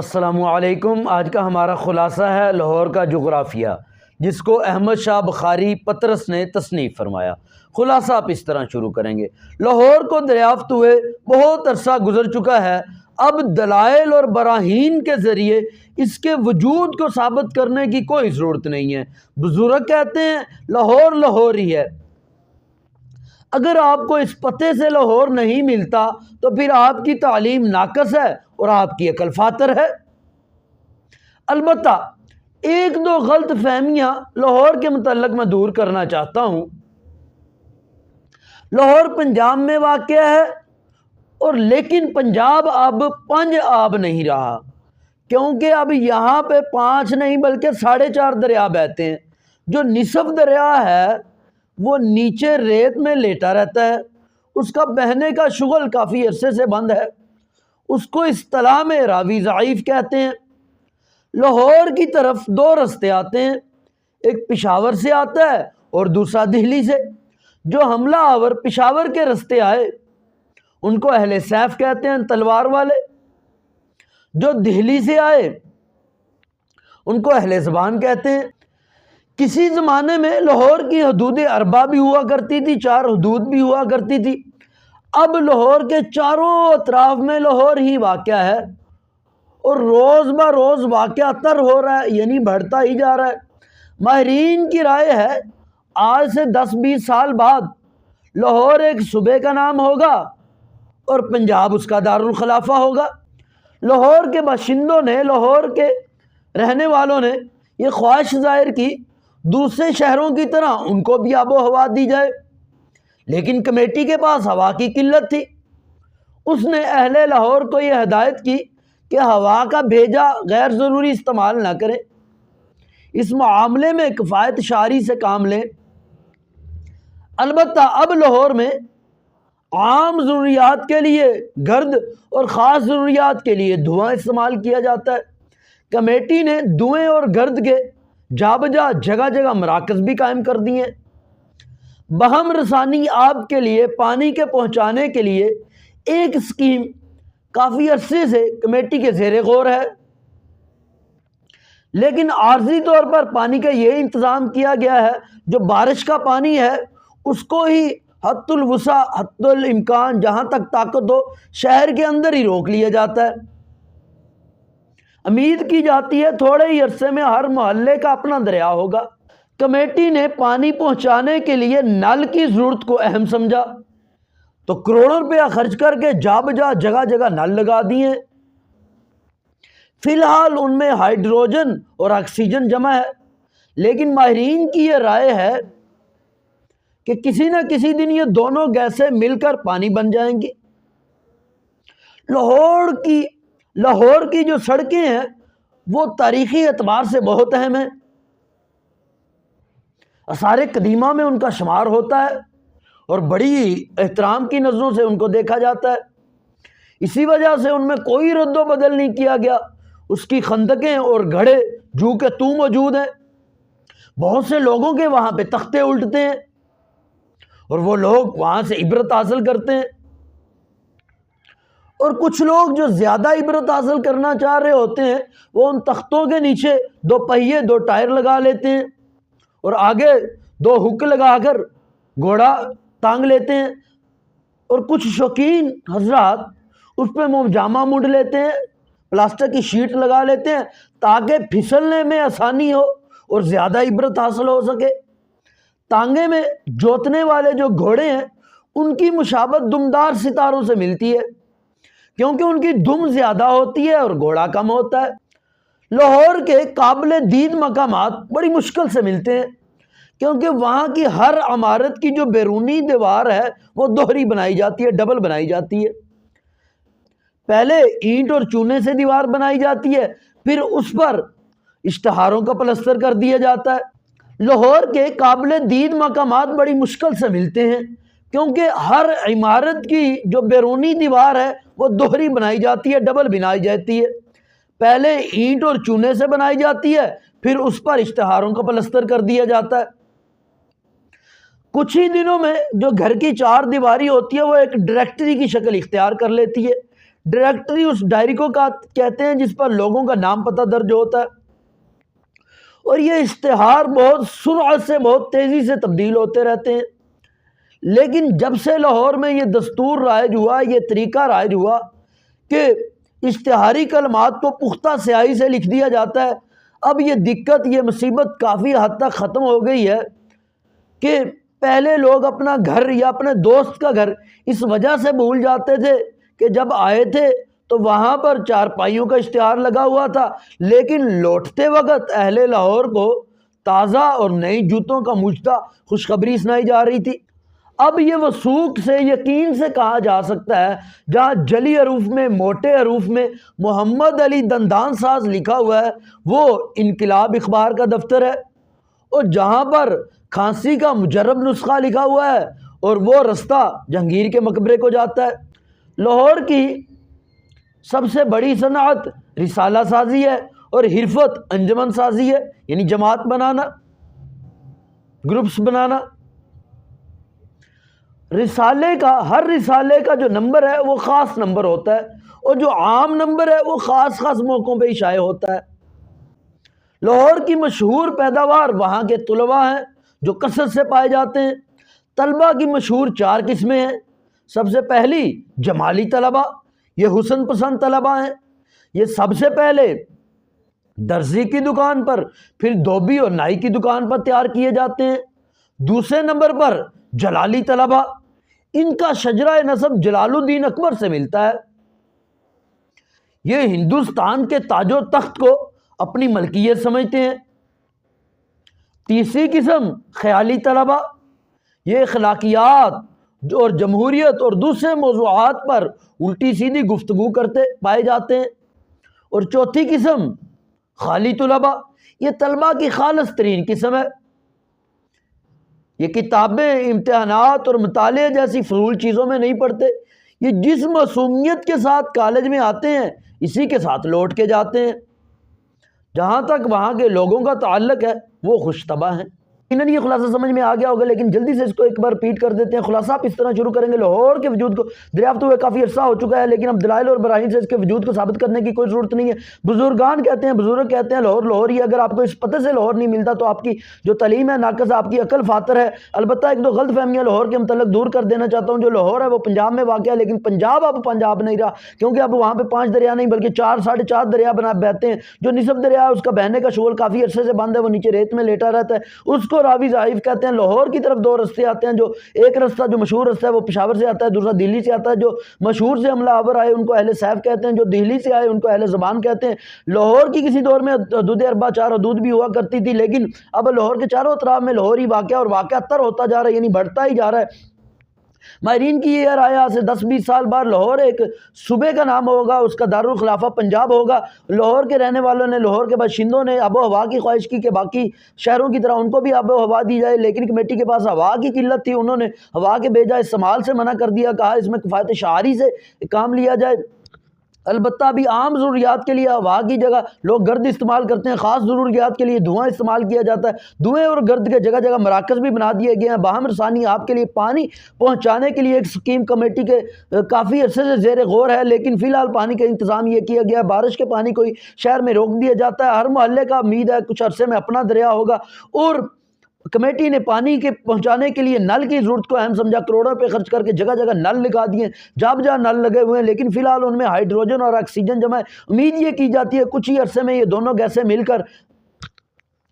السلام علیکم۔ آج کا ہمارا خلاصہ ہے لاہور کا جغرافیہ، جس کو احمد شاہ بخاری پطرس نے تصنیف فرمایا۔ خلاصہ آپ اس طرح شروع کریں گے: لاہور کو دریافت ہوئے بہت عرصہ گزر چکا ہے، اب دلائل اور براہین کے ذریعے اس کے وجود کو ثابت کرنے کی کوئی ضرورت نہیں ہے۔ بزرگ کہتے ہیں لاہور لاہور ہی ہے۔ اگر آپ کو اس پتے سے لاہور نہیں ملتا تو پھر آپ کی تعلیم ناقص ہے اور آپ کی عقل فاتر ہے۔ البتہ ایک دو غلط فہمیاں لاہور کے متعلق میں دور کرنا چاہتا ہوں۔ لاہور پنجاب میں واقع ہے، اور لیکن پنجاب اب 5 آب نہیں رہا، کیونکہ اب یہاں پہ 5 نہیں بلکہ 4.5 دریا بہتے ہیں۔ جو نصف دریا ہے وہ نیچے ریت میں لیٹا رہتا ہے، اس کا بہنے کا شغل کافی عرصے سے بند ہے، اس کو اصطلاح میں راوی ضعیف کہتے ہیں۔ لاہور کی طرف 2 رستے آتے ہیں، ایک پشاور سے آتا ہے اور دوسرا دہلی سے۔ جو حملہ آور پشاور کے رستے آئے ان کو اہل سیف کہتے ہیں، تلوار والے۔ جو دہلی سے آئے ان کو اہل زبان کہتے ہیں۔ کسی زمانے میں لاہور کی حدود اربع بھی ہوا کرتی تھی، 4 حدود بھی ہوا کرتی تھی۔ اب لاہور کے چاروں اطراف میں لاہور ہی واقع ہے، اور روز بہ روز واقعہ تر ہو رہا ہے، یعنی بڑھتا ہی جا رہا ہے۔ ماہرین کی رائے ہے آج سے 10-20 سال بعد لاہور ایک صوبے کا نام ہوگا اور پنجاب اس کا دارالخلافہ ہوگا۔ لاہور کے باشندوں نے، لاہور کے رہنے والوں نے یہ خواہش ظاہر کی دوسرے شہروں کی طرح ان کو بھی آب و ہوا دی جائے، لیکن کمیٹی کے پاس ہوا کی قلت تھی۔ اس نے اہل لاہور کو یہ ہدایت کی کہ ہوا کا بھیجا غیر ضروری استعمال نہ کریں، اس معاملے میں کفایت شعری سے کام لیں۔ البتہ اب لاہور میں عام ضروریات کے لیے گرد اور خاص ضروریات کے لیے دھواں استعمال کیا جاتا ہے۔ کمیٹی نے دھوئیں اور گرد کے جا بجا جگہ جگہ مراکز بھی قائم کر دیے ہیں۔ بہم رسانی آب کے لیے پانی کے پہنچانے کے لیے ایک اسکیم کافی عرصے سے کمیٹی کے زیر غور ہے، لیکن عارضی طور پر پانی کا یہ انتظام کیا گیا ہے جو بارش کا پانی ہے اس کو ہی حد الوسع، حد الامکان، جہاں تک طاقت ہو شہر کے اندر ہی روک لیا جاتا ہے۔ امید کی جاتی ہے تھوڑے ہی عرصے میں ہر محلے کا اپنا دریا ہوگا۔ کمیٹی نے پانی پہنچانے کے لیے نل کی ضرورت کو اہم سمجھا تو کروڑوں روپیہ خرچ کر کے جا بجا جگہ جگہ نل لگا دیے۔ فی الحال ان میں ہائیڈروجن اور آکسیجن جمع ہے، لیکن ماہرین کی یہ رائے ہے کہ کسی نہ کسی دن یہ دونوں گیسیں مل کر پانی بن جائیں گی۔ لاہور کی جو سڑکیں ہیں وہ تاریخی اعتبار سے بہت اہم ہیں، آثار قدیمہ میں ان کا شمار ہوتا ہے اور بڑی احترام کی نظروں سے ان کو دیکھا جاتا ہے۔ اسی وجہ سے ان میں کوئی رد و بدل نہیں کیا گیا، اس کی خندقیں اور گھڑے جو کہ تو موجود ہیں۔ بہت سے لوگوں کے وہاں پہ تختے الٹتے ہیں اور وہ لوگ وہاں سے عبرت حاصل کرتے ہیں، اور کچھ لوگ جو زیادہ عبرت حاصل کرنا چاہ رہے ہوتے ہیں وہ ان تختوں کے نیچے 2 پہیے 2 ٹائر لگا لیتے ہیں اور آگے 2 ہک لگا کر گھوڑا ٹانگ لیتے ہیں، اور کچھ شوقین حضرات اس پہ جامہ منڈ لیتے ہیں، پلاسٹر کی شیٹ لگا لیتے ہیں تاکہ پھسلنے میں آسانی ہو اور زیادہ عبرت حاصل ہو سکے۔ ٹانگے میں جوتنے والے جو گھوڑے ہیں ان کی مشابہت دمدار ستاروں سے ملتی ہے، کیونکہ ان کی دم زیادہ ہوتی ہے اور گھوڑا کم ہوتا ہے۔ لاہور کے قابل دید مقامات بڑی مشکل سے ملتے ہیں، کیونکہ وہاں کی ہر عمارت کی جو بیرونی دیوار ہے وہ دوہری بنائی جاتی ہے، ڈبل بنائی جاتی ہے۔ پہلے اینٹ اور چونے سے دیوار بنائی جاتی ہے، پھر اس پر اشتہاروں کا پلستر کر دیا جاتا ہے۔ لاہور کے قابل دید مقامات بڑی مشکل سے ملتے ہیں، کیونکہ ہر عمارت کی جو بیرونی دیوار ہے وہ دوہری بنائی جاتی ہے، ڈبل بنائی جاتی ہے۔ پہلے اینٹ اور چونے سے بنائی جاتی ہے، پھر اس پر اشتہاروں کا پلستر کر دیا جاتا ہے۔ کچھ ہی دنوں میں جو گھر کی 4 دیواری ہوتی ہے وہ ایک ڈائریکٹری کی شکل اختیار کر لیتی ہے۔ ڈائریکٹری اس ڈائری کو کہتے ہیں جس پر لوگوں کا نام پتہ درج ہوتا ہے، اور یہ اشتہار بہت سرعت سے، بہت تیزی سے تبدیل ہوتے رہتے ہیں۔ لیکن جب سے لاہور میں یہ دستور رائج ہوا، یہ طریقہ رائج ہوا کہ اشتہاری کلمات کو پختہ سیاہی سے لکھ دیا جاتا ہے، اب یہ دقت، یہ مصیبت کافی حد تک ختم ہو گئی ہے کہ پہلے لوگ اپنا گھر یا اپنے دوست کا گھر اس وجہ سے بھول جاتے تھے کہ جب آئے تھے تو وہاں پر چارپائیوں کا اشتہار لگا ہوا تھا، لیکن لوٹتے وقت اہل لاہور کو تازہ اور نئی جوتوں کا مجدہ خوشخبری سنائی جا رہی تھی۔ اب یہ وثوق سے، یقین سے کہا جا سکتا ہے، جہاں جلی حروف میں، موٹے حروف میں محمد علی دندان ساز لکھا ہوا ہے وہ انقلاب اخبار کا دفتر ہے، اور جہاں پر کھانسی کا مجرب نسخہ لکھا ہوا ہے اور وہ رستہ جہانگیر کے مقبرے کو جاتا ہے۔ لاہور کی سب سے بڑی صنعت رسالہ سازی ہے اور حرفت انجمن سازی ہے، یعنی جماعت بنانا، گروپس بنانا۔ ہر رسالے کا جو نمبر ہے وہ خاص نمبر ہوتا ہے، اور جو عام نمبر ہے وہ خاص خاص موقعوں پہ ہی شائع ہوتا ہے۔ لاہور کی مشہور پیداوار وہاں کے طلباء ہیں جو کثرت سے پائے جاتے ہیں۔ طلباء کی مشہور 4 قسمیں ہیں۔ سب سے پہلی جمالی طلباء، یہ حسن پسند طلباء ہیں، یہ سب سے پہلے درزی کی دکان پر، پھر دھوبی اور نائی کی دکان پر تیار کیے جاتے ہیں۔ دوسرے نمبر پر جلالی طلباء، ان کا شجرہ نسب جلال الدین اکبر سے ملتا ہے، یہ ہندوستان کے تاج و تخت کو اپنی ملکیت سمجھتے ہیں۔ تیسری قسم خیالی طلباء، یہ اخلاقیات اور جمہوریت اور دوسرے موضوعات پر الٹی سیدھی گفتگو کرتے پائے جاتے ہیں۔ اور چوتھی قسم خالی طلباء، یہ طلباء کی خالص ترین قسم ہے، یہ کتابیں، امتحانات اور مطالعے جیسی فضول چیزوں میں نہیں پڑھتے، یہ جس معصومیت کے ساتھ کالج میں آتے ہیں اسی کے ساتھ لوٹ کے جاتے ہیں۔ جہاں تک وہاں کے لوگوں کا تعلق ہے وہ خوش طبع ہیں۔ انہوں نے یہ خلاصہ سمجھ میں آ گیا ہوگا، لیکن جلدی سے اس کو ایک بار ریپیٹ کر دیتے ہیں۔ خلاصہ آپ اس طرح شروع کریں گے: لاہور کے وجود کو دریافت ہوئے کافی عرصہ ہو چکا ہے، لیکن اب دلائل اور براہین سے اس کے وجود کو ثابت کرنے کی کوئی ضرورت نہیں ہے۔ بزرگان کہتے ہیں، بزرگ کہتے ہیں لاہور لاہور ہی۔ اگر آپ کو اس پتہ سے لاہور نہیں ملتا تو آپ کی جو تعلیم ہے ناقص ہے، آپ کی عقل فاتر ہے۔ البتہ ایک دو غلط فہمیاں لاہور کے متعلق دور کر دینا چاہتا ہوں۔ جو لاہور ہے وہ پنجاب میں واقع ہے، لیکن پنجاب اب پنجاب نہیں رہا، کیونکہ اب وہاں پہ 5 دریا نہیں بلکہ 4 ساڑھے 4 دریا بہتے ہیں۔ جو نصف دریا ہے اس کا بہنے کا شغل کافی عرصے سے بند ہے، وہ نیچے ریت میں لیٹا رہتا ہے، اس کو راوی ضعیف کہتے ہیں۔ لاہور کی طرف 2 رستے آتے ہیں، جو ایک رستہ جو مشہور رستہ ہے وہ پشاور سے آتا ہے، دوسرا دہلی سے آتا ہے۔ جو مشہور سے حملہ آور آئے ان کو اہل سیف کہتے ہیں، جو دہلی سے آئے ان کو اہل زبان کہتے ہیں۔ لاہور کی کسی دور میں حدود اربع 4 حدود بھی ہوا کرتی تھی، لیکن اب لاہور کے چاروں اطراف میں لاہور ہی واقع اور واقع تر ہوتا جا رہا ہے، یعنی بڑھتا ہی جا رہا ہے۔ ماہرین کی یہ رائے سے 10-20 سال بعد لاہور ایک صوبے کا نام ہوگا، اس کا دارالخلافہ پنجاب ہوگا۔ لاہور کے رہنے والوں نے، لاہور کے باشندوں نے آب و ہوا کی خواہش کی کہ باقی شہروں کی طرح ان کو بھی آب و ہوا دی جائے، لیکن کمیٹی کے پاس ہوا کی قلت تھی، انہوں نے ہوا کے بے جائے استعمال سے منع کر دیا، کہا اس میں کفایت شعاری سے کام لیا جائے۔ البتہ ابھی عام ضروریات کے لیے ہوا کی جگہ لوگ گرد استعمال کرتے ہیں، خاص ضروریات کے لیے دھواں استعمال کیا جاتا ہے۔ دھوئیں اور گرد کے جگہ جگہ مراکز بھی بنا دیے گئے ہیں۔ باہم رسانی آپ کے لیے پانی پہنچانے کے لیے ایک سکیم کمیٹی کے کافی عرصے سے زیر غور ہے، لیکن فی الحال پانی کا انتظام یہ کیا گیا ہے، بارش کے پانی کو شہر میں روک دیا جاتا ہے۔ ہر محلے کا امید ہے کچھ عرصے میں اپنا دریا ہوگا، اور کمیٹی نے پانی کے پہنچانے کے لیے نل کی ضرورت کو اہم سمجھا، کروڑوں روپے خرچ کر کے جگہ جگہ نل لگا دیے، جہاں نل لگے ہوئے ہیں، لیکن فی الحال ان میں ہائیڈروجن اور آکسیجن جمع ہے۔ امید یہ کی جاتی ہے کچھ ہی عرصے میں یہ دونوں گیسیں مل کر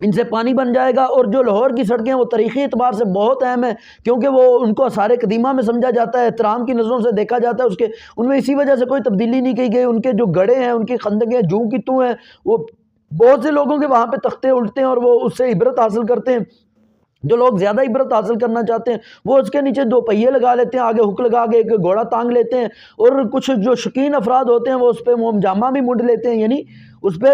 ان سے پانی بن جائے گا۔ اور جو لاہور کی سڑکیں وہ تاریخی اعتبار سے بہت اہم ہیں، کیونکہ وہ ان کو آثار قدیمہ میں سمجھا جاتا ہے، احترام کی نظروں سے دیکھا جاتا ہے، ان میں اسی وجہ سے کوئی تبدیلی نہیں کی گئی۔ ان کے جو گڑھے ہیں، ان کی خندقیں جوں کی توں ہیں، وہ بہت سے لوگوں کے وہاں پہ تختے الٹتے ہیں اور وہ اس سے عبرت حاصل کرتے ہیں۔ جو لوگ زیادہ عبرت حاصل کرنا چاہتے ہیں وہ اس کے نیچے 2 پہیے لگا لیتے ہیں، آگے ہک لگا کے ایک گھوڑا تانگ لیتے ہیں، اور کچھ جو شوقین افراد ہوتے ہیں وہ اس پہ موم جامہ بھی منڈ لیتے ہیں، یعنی اس پہ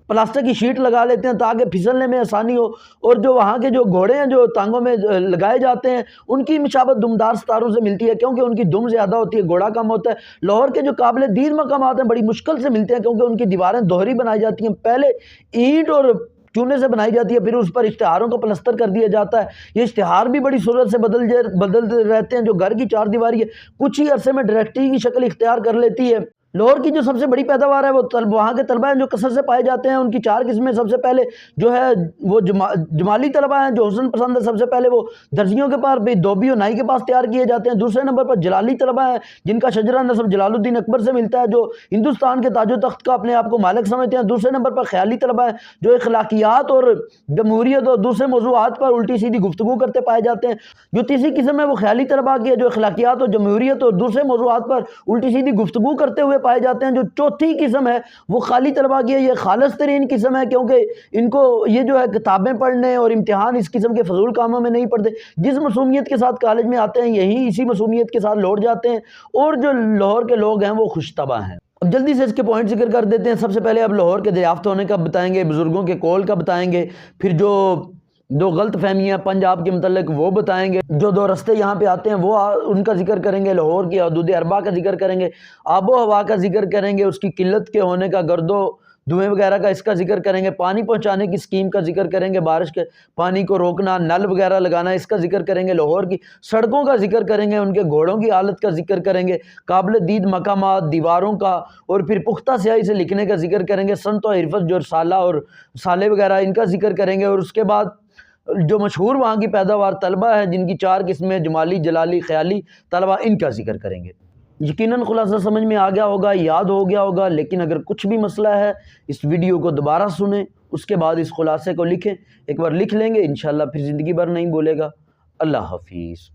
پلاسٹک کی شیٹ لگا لیتے ہیں تاکہ پھسلنے میں آسانی ہو۔ اور جو وہاں کے جو گھوڑے ہیں جو ٹانگوں میں لگائے جاتے ہیں ان کی مشابت دمدار ستاروں سے ملتی ہے، کیونکہ ان کی دم زیادہ ہوتی ہے، گھوڑا کم ہوتا ہے۔ لاہور کے جو قابل دید مقامات ہیں بڑی مشکل سے ملتے ہیں، کیونکہ ان کی دیواریں دوہری بنائی جاتی ہیں، پہلے اینٹ اور چونے سے بنائی جاتی ہے، پھر اس پر اشتہاروں کو پلستر کر دیا جاتا ہے۔ یہ اشتہار بھی بڑی صورت سے بدلتے رہتے ہیں۔ جو گھر کی 4 دیواری ہے کچھ ہی عرصے میں ڈائریکٹری کی شکل اختیار کر لیتی ہے۔ لاہور کی جو سب سے بڑی پیداوار ہے وہ وہاں کے طلبہ ہیں جو کثرت سے پائے جاتے ہیں، ان کی 4 قسمیں۔ سب سے پہلے جو ہے وہ جمالی طلبہ ہیں جو حسن پسند ہے، سب سے پہلے وہ درزیوں کے پاس بھی دھوبی اور نائی کے پاس تیار کیے جاتے ہیں۔ دوسرے نمبر پر جلالی طلبہ ہیں جن کا شجرہ نسب جلال الدین اکبر سے ملتا ہے، جو ہندوستان کے تاج و تخت کا اپنے آپ کو مالک سمجھتے ہیں۔ دوسرے نمبر پر خیالی طلبہ ہیں جو اخلاقیات اور جمہوریت اور دوسرے موضوعات پر الٹی سیدھی گفتگو کرتے پائے جاتے ہیں۔ جو تیسری قسم ہے وہ خیالی طلبہ کی ہے جو اخلاقیات اور جمہوریت اور دوسرے موضوعات پر الٹی سیدھی گفتگو کرتے ہوئے پائے جاتے ہیں۔ جو چوتھی قسم ہے وہ خالی طلبہ کی ہے، یہ خالص ترین قسم ہے کیونکہ ان کو یہ جو ہے کتابیں پڑھنے اور امتحان اس قسم کے فضول کاموں میں نہیں پڑھتے، جس معصومیت کے ساتھ کالج میں آتے ہیں یہی اسی معصومیت کے ساتھ لوٹ جاتے ہیں، اور جو لاہور کے لوگ ہیں وہ خوش طبع ہیں۔ اب جلدی سے اس کے پوائنٹ ذکر کر دیتے ہیں۔ سب سے پہلے اب لاہور کے دریافت ہونے کا بتائیں گے، بزرگوں کے قول کا بتائیں گے، پھر جو غلط فہمیاں پنجاب کے متعلق وہ بتائیں گے، جو 2 رستے یہاں پہ آتے ہیں وہ ان کا ذکر کریں گے، لاہور کی حدود اربع کا ذکر کریں گے، آب و ہوا کا ذکر کریں گے، اس کی قلت کے ہونے کا، گرد و دھوئیں وغیرہ کا اس کا ذکر کریں گے، پانی پہنچانے کی اسکیم کا ذکر کریں گے، بارش کے پانی کو روکنا، نل وغیرہ لگانا اس کا ذکر کریں گے، لاہور کی سڑکوں کا ذکر کریں گے، ان کے گھوڑوں کی حالت کا ذکر کریں گے، قابل دید مقامات، دیواروں کا، اور پھر پختہ سیاہی سے لکھنے کا ذکر کریں گے، صنعت و حرفت جو رسالہ اور رسالے وغیرہ ان کا ذکر کریں گے، اور اس کے بعد جو مشہور وہاں کی پیداوار طلبہ ہے جن کی 4 قسمیں جمالی، جلالی، خیالی طلبہ، ان کا ذکر کریں گے۔ یقیناً خلاصہ سمجھ میں آ گیا ہوگا، یاد ہو گیا ہوگا، لیکن اگر کچھ بھی مسئلہ ہے اس ویڈیو کو دوبارہ سنیں، اس کے بعد اس خلاصے کو لکھیں، ایک بار لکھ لیں گے انشاءاللہ پھر زندگی بھر نہیں بولے گا۔ اللہ حافظ۔